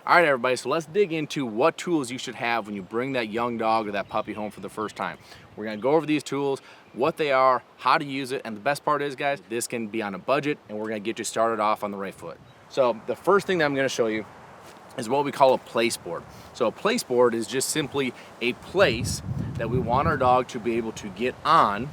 All right, everybody, so let's dig into what tools you should have when you bring that young dog or that puppy home for the first time. We're gonna go over these tools, what they are, how to use it, and the best part is, guys, this can be on a budget, and we're gonna get you started off on the right foot. So the first thing that I'm gonna show you is what we call a place board. So a place board is just simply a place that we want our dog to be able to get on,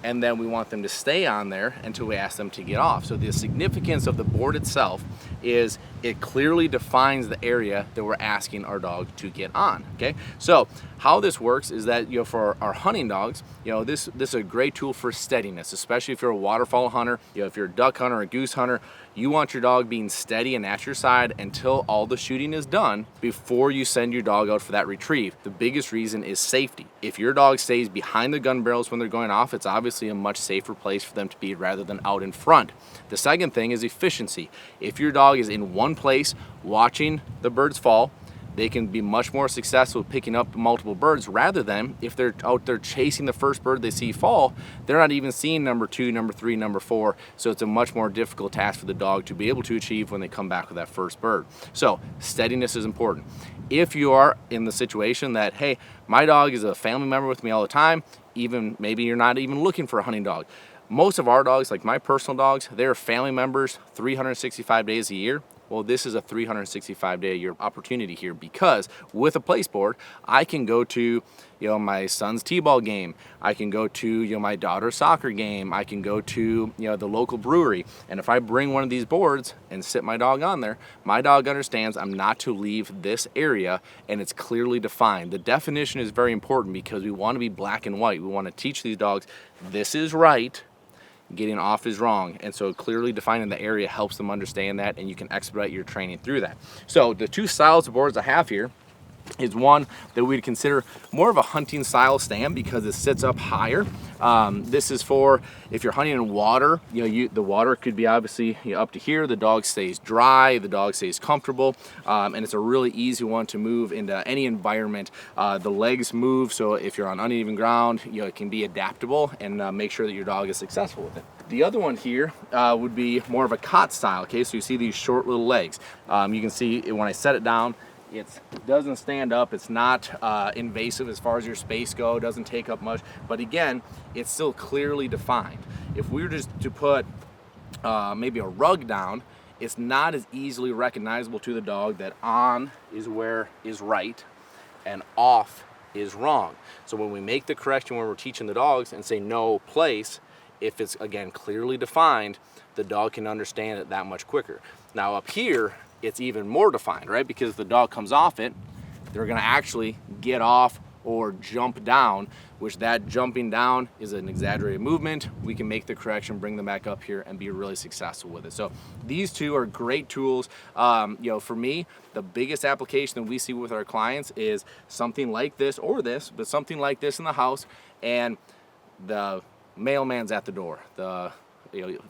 and then we want them to stay on there until we ask them to get off. So the significance of the board itself is it clearly defines the area that we're asking our dog to get on, okay? So how this works is that, for our hunting dogs, this is a great tool for steadiness, especially if you're a waterfowl hunter, if you're a duck hunter or a goose hunter, you want your dog being steady and at your side until all the shooting is done before you send your dog out for that retrieve. The biggest reason is safety. If your dog stays behind the gun barrels when they're going off, it's obviously a much safer place for them to be rather than out in front. The second thing is efficiency. If your dog is in one place watching the birds fall, they can be much more successful picking up multiple birds rather than if they're out there chasing the first bird they see fall, they're not even seeing number 2, number 3, number 4. So it's a much more difficult task for the dog to be able to achieve when they come back with that first bird. So steadiness is important. If you are in the situation that, hey, my dog is a family member with me all the time, even maybe you're not even looking for a hunting dog. Most of our dogs, like my personal dogs, they're family members 365 days a year. Well, this is a 365-day-a-year opportunity here because with a place board, I can go to, my son's t-ball game. I can go to, my daughter's soccer game. I can go to, the local brewery. And if I bring one of these boards and sit my dog on there, my dog understands I'm not to leave this area, and it's clearly defined. The definition is very important because we want to be black and white. We want to teach these dogs this is right, getting off is wrong, and so clearly defining the area helps them understand that, and you can expedite your training through that. So the two styles of boards I have here is one that we'd consider more of a hunting style stand because it sits up higher. This is for if you're hunting in water, the water could be obviously up to here, the dog stays dry, the dog stays comfortable, and it's a really easy one to move into any environment. The legs move, so if you're on uneven ground, it can be adaptable and make sure that your dog is successful with it. The other one here would be more of a cot style, okay? So you see these short little legs. You can see when I set it down, it doesn't stand up, it's not invasive as far as your space go, doesn't take up much, but again, it's still clearly defined. If we were just to put maybe a rug down, it's not as easily recognizable to the dog that on is where is right and off is wrong. So when we make the correction when we're teaching the dogs and say no place, if it's again clearly defined, the dog can understand it that much quicker. Now up here, it's even more defined, right? Because if the dog comes off it, they're gonna actually get off or jump down, which that jumping down is an exaggerated movement. We can make the correction, bring them back up here and be really successful with it. So these two are great tools. For me, the biggest application that we see with our clients is something like this or this, but something like this in the house and the mailman's at the door. The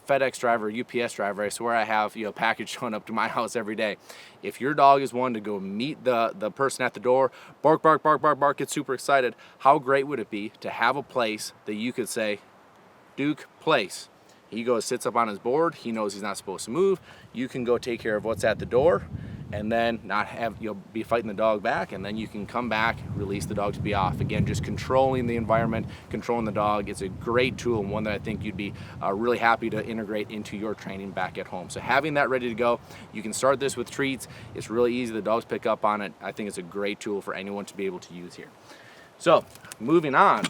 FedEx driver, UPS driver, I swear I have a package showing up to my house every day. If your dog is one to go meet the person at the door, bark, bark, bark, bark, bark, get super excited, how great would it be to have a place that you could say, Duke, place. He goes, sits up on his board, he knows he's not supposed to move, you can go take care of what's at the door, and then not have be fighting the dog back, and then you can come back, release the dog to be off. Again, just controlling the environment, controlling the dog. It's a great tool and one that I think you'd be really happy to integrate into your training back at home. So having that ready to go, you can start this with treats. It's really easy. The dogs pick up on it. I think it's a great tool for anyone to be able to use here. So moving on,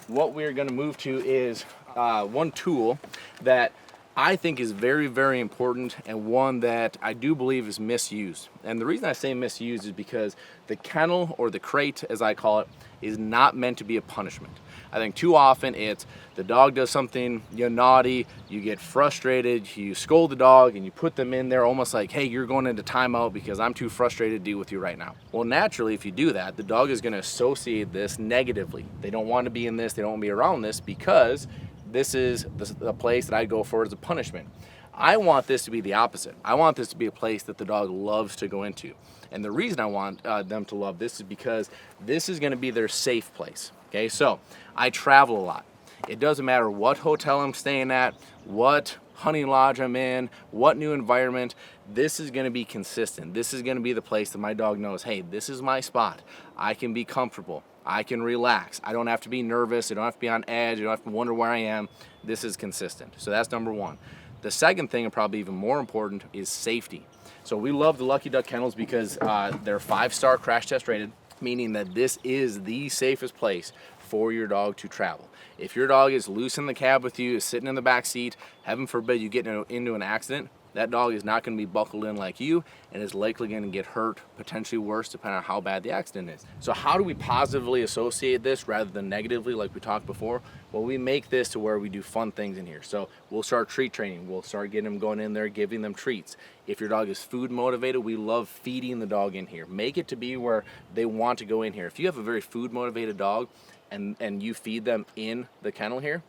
what we're going to move to is one tool that I think is very, very important and one that I do believe is misused. And the reason I say misused is because the kennel, or the crate as I call it, is not meant to be a punishment. I think too often it's the dog does something naughty, you get frustrated, you scold the dog and you put them in there almost like, hey, you're going into timeout because I'm too frustrated to deal with you right now. Well, naturally, if you do that, the dog is going to associate this negatively. They don't want to be in this, they don't want to be around this because this is the place that I go for as a punishment. I want this to be the opposite. I want this to be a place that the dog loves to go into. And the reason I want them to love this is because this is going to be their safe place. Okay, so I travel a lot. It doesn't matter what hotel I'm staying at, what hunting lodge I'm in, what new environment. This is going to be consistent. This is going to be the place that my dog knows, hey, this is my spot. I can be comfortable. I can relax. I don't have to be nervous. I don't have to be on edge. I don't have to wonder where I am. This is consistent. So that's number one. The second thing, and probably even more important, is safety. So we love the Lucky Duck kennels because they're 5-star crash test rated, meaning that this is the safest place for your dog to travel. If your dog is loose in the cab with you, is sitting in the back seat, heaven forbid you get into an accident, that dog is not going to be buckled in like you and is likely going to get hurt, potentially worse, depending on how bad the accident is. So how do we positively associate this rather than negatively like we talked before? Well, we make this to where we do fun things in here. So we'll start treat training. We'll start getting them going in there, giving them treats. If your dog is food motivated, we love feeding the dog in here. Make it to be where they want to go in here. If you have a very food motivated dog and you feed them in the kennel here,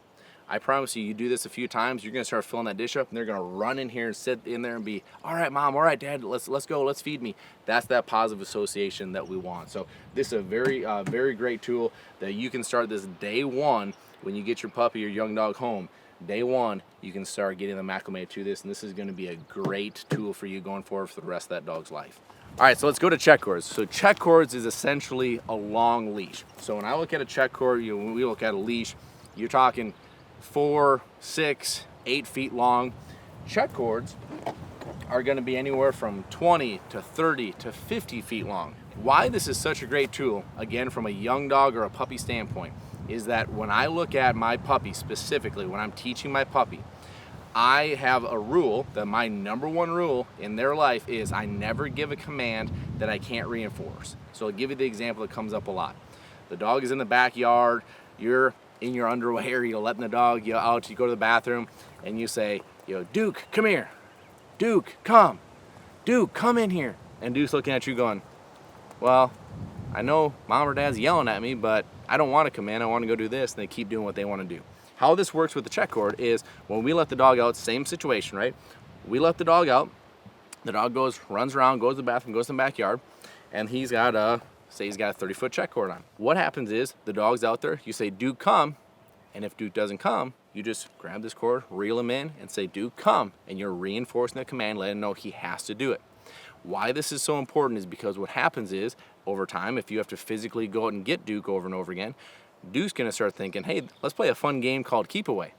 I promise you, you do this a few times, you're gonna start filling that dish up and they're gonna run in here and sit in there and be, all right, mom, all right, dad, let's go, let's feed me. That's that positive association that we want. So this is a very great tool that you can start this day one when you get your puppy or young dog home. Day one, you can start getting them acclimated to this, and this is gonna be a great tool for you going forward for the rest of that dog's life. All right, so let's go to check cords. So check cords is essentially a long leash. So when I look at a check cord, when we look at a leash, you're talking 4, 6, 8 feet long. Check cords are going to be anywhere from 20 to 30 to 50 feet long. Why this is such a great tool, again, from a young dog or a puppy standpoint, is that when I look at my puppy specifically, when I'm teaching my puppy, I have a rule that my number one rule in their life is I never give a command that I can't reinforce. So I'll give you the example that comes up a lot. The dog is in the backyard, you're in your underwear, you're letting the dog out, you go to the bathroom and you say, Duke, come here. Duke, come. Duke, come in here. And Duke's looking at you going, well, I know mom or dad's yelling at me, but I don't want to come in, I want to go do this. And they keep doing what they want to do. How this works with the check cord is when we let the dog out, same situation, right? We let the dog out, the dog runs around, goes to the bathroom, goes to the backyard, and he's got say he's got a 30-foot check cord on. What happens is the dog's out there, you say, Duke, come. And if Duke doesn't come, you just grab this cord, reel him in, and say, Duke, come. And you're reinforcing the command, letting him know he has to do it. Why this is so important is because what happens is, over time, if you have to physically go out and get Duke over and over again, Duke's gonna start thinking, hey, let's play a fun game called Keep Away.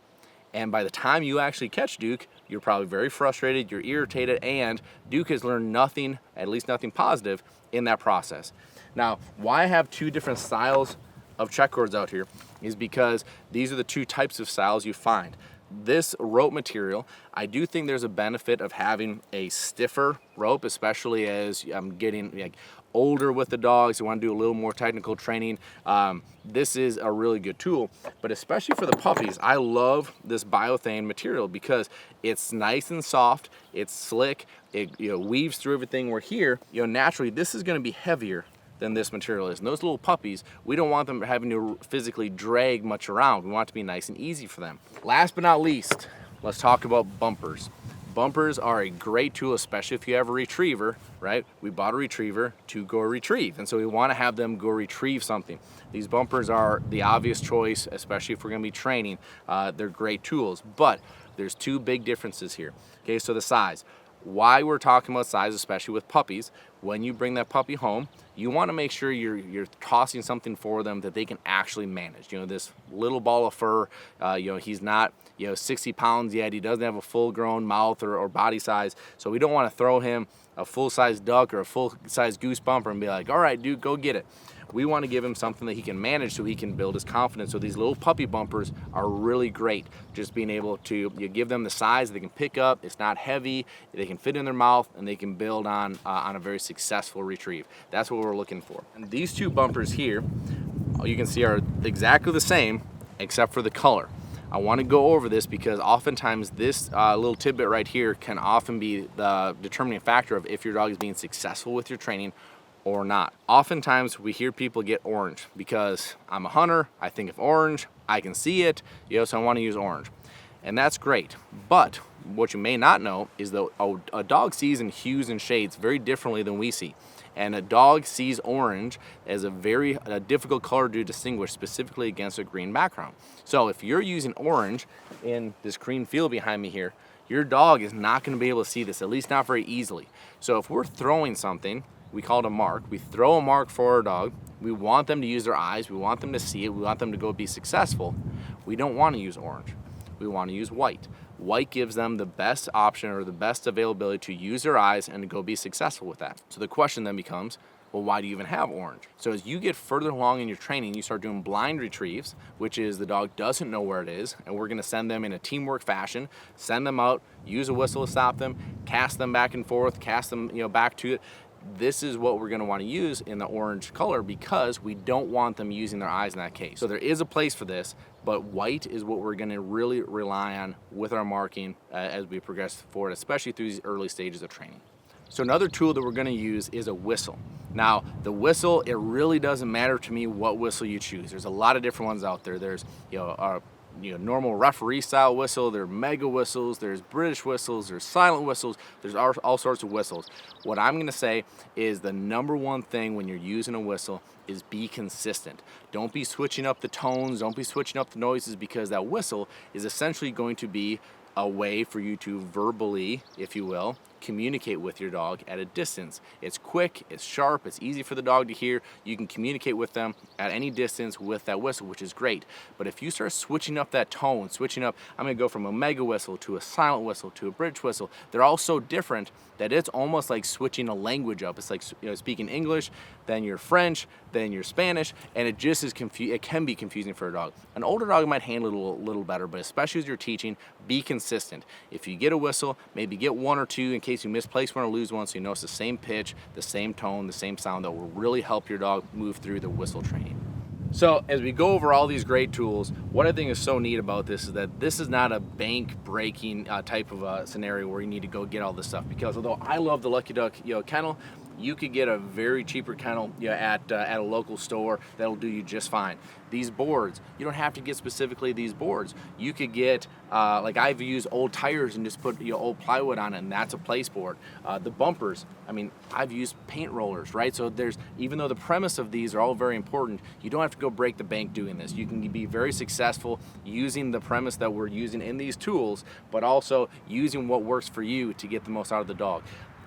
And by the time you actually catch Duke, you're probably very frustrated, you're irritated, and Duke has learned nothing, at least nothing positive, in that process. Now, why I have 2 different styles of check cords out here is because these are the 2 types of styles you find. This rope material, I do think there's a benefit of having a stiffer rope, especially as I'm getting older with the dogs who want to do a little more technical training. This is a really good tool, but especially for the puppies, I love this biothane material because it's nice and soft, it's slick, it weaves through everything. Where here, naturally this is going to be heavier than this material is. And those little puppies, we don't want them having to physically drag much around. We want it to be nice and easy for them. Last but not least, let's talk about bumpers. Bumpers are a great tool, especially if you have a retriever, right? We bought a retriever to go retrieve, and so we want to have them go retrieve something. These bumpers are the obvious choice, especially if we're going to be training. They're great tools, but there's 2 big differences here. Okay, so the size. Why we're talking about size, especially with puppies, when you bring that puppy home, you want to make sure you're tossing something for them that they can actually manage. This little ball of fur, he's not 60 pounds yet, he doesn't have a full-grown mouth or body size, so we don't want to throw him a full-size duck or a full-size goose bumper and be like, all right, dude, go get it. We want to give him something that he can manage so he can build his confidence. So these little puppy bumpers are really great. Just being able to give them the size they can pick up. It's not heavy. They can fit in their mouth and they can build on a very successful retrieve. That's what we're looking for. And these 2 bumpers here, you can see are exactly the same except for the color. I want to go over this because oftentimes this little tidbit right here can often be the determining factor of if your dog is being successful with your training or not. Oftentimes we hear people get orange because I'm a hunter, I think of orange, I can see it, so I want to use orange. And that's great. But what you may not know is that a dog sees in hues and shades very differently than we see. And a dog sees orange as a very difficult color to distinguish, specifically against a green background. So if you're using orange in this green field behind me here, your dog is not going to be able to see this, at least not very easily. So if we're throwing something, we call it a mark. We throw a mark for our dog. We want them to use their eyes. We want them to see it. We want them to go be successful. We don't want to use orange. We want to use white. White gives them the best option or the best availability to use their eyes and to go be successful with that. So the question then becomes, well, why do you even have orange? So as you get further along in your training, you start doing blind retrieves, which is the dog doesn't know where it is, and we're gonna send them in a teamwork fashion, send them out, use a whistle to stop them, cast them back and forth, cast them back to it. This is what we're going to want to use in the orange color because we don't want them using their eyes in that case. So there is a place for this, but white is what we're going to really rely on with our marking as we progress forward, especially through these early stages of training. So another tool that we're going to use is a whistle. Now, the whistle, it really doesn't matter to me what whistle you choose. There's a lot of different ones out there. There's normal referee style whistle, there are mega whistles, there's British whistles, there's silent whistles, there's all sorts of whistles. What I'm going to say is the number one thing when you're using a whistle is be consistent. Don't be switching up the tones, don't be switching up the noises, because that whistle is essentially going to be a way for you to verbally, if you will, communicate with your dog at a distance. It's quick, it's sharp, it's easy for the dog to hear. You can communicate with them at any distance with that whistle, which is great. But if you start switching up that tone, I'm gonna go from a mega whistle to a silent whistle to a British whistle. They're all so different that it's almost like switching a language up. It's like speaking English, then your French, then your Spanish, and it just is it can be confusing for a dog. An older dog might handle it a little better, but especially as you're teaching, be consistent. If you get a whistle, maybe get one or two in case you misplace one or lose one, so you know it's the same pitch, the same tone, the same sound. That will really help your dog move through the whistle training. So as we go over all these great tools, what I think is so neat about this is that this is not a bank breaking type of scenario where you need to go get all this stuff, because although I love the Lucky Duck kennel, you could get a very cheaper kennel at a local store that'll do you just fine. These boards, you don't have to get specifically these boards. You could get, like I've used old tires and just put old plywood on it, and that's a place board. The bumpers, I've used paint rollers, right? So even though the premise of these are all very important, you don't have to go break the bank doing this. You can be very successful using the premise that we're using in these tools, but also using what works for you to get the most out of the dog.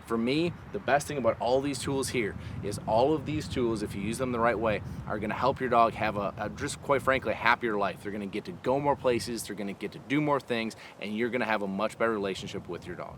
For me, the best thing about all these tools here is all of these tools, if you use them the right way, are going to help your dog have just quite frankly, a happier life. They're going to get to go more places, they're going to get to do more things, and you're going to have a much better relationship with your dog.